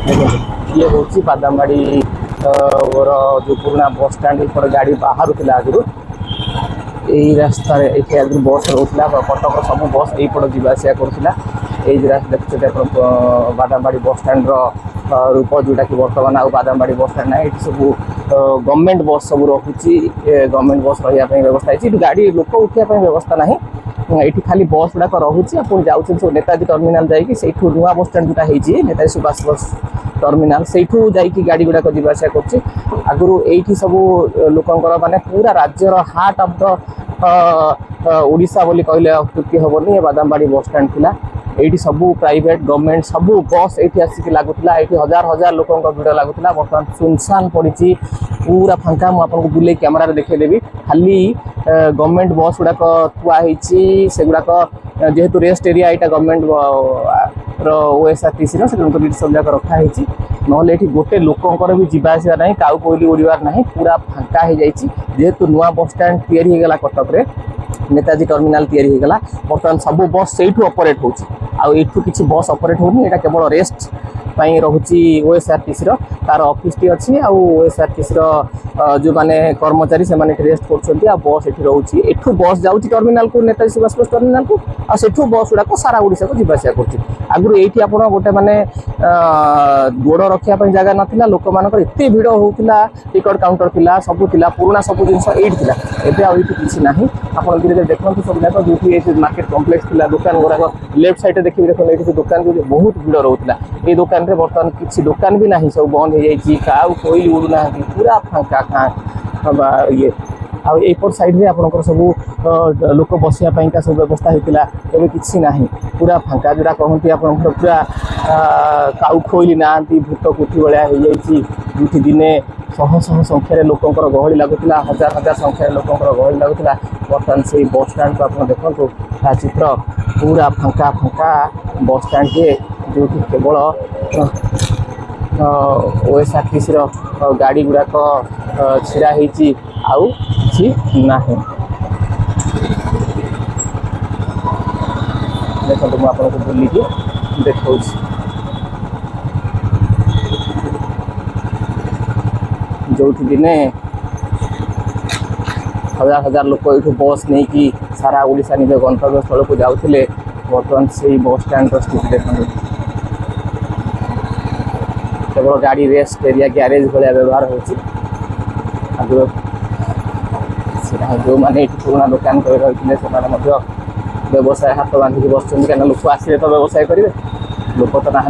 ये हूँ बादामबाड़ी जो पुराना बस स्टाण्ड पर गाड़ी बाहर था आगु यही रास्ता ये आगे बस रोला कटक सब बस यहीपट जावासिया करूला यही रास्ता देखते बादामबाड़ी बस स्टाण्ड रूप जोटा कि बर्तमान आ बादामबाड़ी बस स्टाण्ड ना ये सब गवर्नमेंट बस सब रखुच्छी गवर्नमेंट बस रही व्यवस्था है गाड़ी लोक उठापी व्यवस्था ना ये खाली बस गुड़ाक रोचे आप जाऊँ सब नेताजी टर्मिनाल जाकि नुआ बस स्टाण्ड जोटा है नेताजी सुभाष बस टर्मिनाल से गाड़ी गुड़ाक जावासिया करगुरी ये सब लोकंर माने पूरा राज्यर हार्ट ऑफ द ओडिशा बोली कहले अत्युक्ति हेनी बादामबाड़ी बस स्टाण्ड थिला ये सब प्राइवेट गवर्नमेंट सब बस ये आसिक लगुला ये हजार हजार लोक भिड़ लगुला बर्तमान सुनसान पड़ी पूरा फांका मुझे बुले कैमेरा देखदेवी खाली गवर्नमेंट बस गुड़ाक थुआई से गुड़ाक जेहेतु रेस्ट एरिया यहाँ गवर्नमेंट ओएसआरटीसी सब जाक रखाई ना ये गोटे लोकंर भी जावासिया ना काउ कोईली उड़ार ना पूरा फांका हो जाए जेहेतु नुआ बस स्टाण्ड तैयारी कटक रे नेताजी टर्मिनाल तैयारी बर्तमान सब बस से ऑपरेट हो किसी बस ऑपरेट होनी यहाँ केवल रेस्ट रोची ओएसआरटीसी तार ऑफिस टी अच्छी ओएसआरटीसी जो माने कर्मचारी से रेस्ट कर बस ये रोचे एठू बस जाऊँगी टर्मिनाल को नेताजी सुभाष बस टर्मिनाल को आठू बस गुड़ाक सारा ओडिशा को जावासिया कर ये आप गोटे मैंने गोड़ रखापी जगह नाला लोक मानक एत भिड़ होता टिकट काउंटर थिला सब थिला पुराना सब जिन एबे आ किसी ना आप धीरे देखते सब जाक जो मार्केट कम्प्लेक्स थिला दुकान गुड़ाक लेफ्ट साइड देखिए देखो ये दुकान जो बहुत भिड़ रोला ये दुकान रे बर्तमान किसी दुकान भी ना सब बंद हो जाए काउ कोई उड़ूना पूरा फांका खाँ ये आईपट साइड में आपंकर सब लोक बसापी सब व्यवस्था होता है किसी ना पूरा फांका जोड़ा कहते आप पूरा काउ खोली ना भूत कोठी भाया हो जाए दिने शह शह संख्यार लोकंर गहली लगुला हजार हजार संख्यार लोकंर गहली लगुला बर्तमान से बस स्टाण्ड को आप देखो चित्र पूरा फांका फांका बस स्टाण्ड के जो केवल ओएसआरटीसी गाड़ी गुड़ाक छिड़ा होती आउ किसी ना देखो मुझे आपको बुलिकी देखा जो दिने हजार हजार लोक ये बस नहीं कि सारा ओडिशा निज गंतव्य स्थल को जाऊे बर्तमान से बस स्टाण्ड स्थिति देखते केवल गाड़ी रेस्ट एरिया ग्यारेज भाया व्यवहार हो जो मैंने पुराना दुकान कर रही से व्यवसाय हाथ बांधिक बस कहीं लोक आसे तो व्यवसाय करेंगे लोक तो ना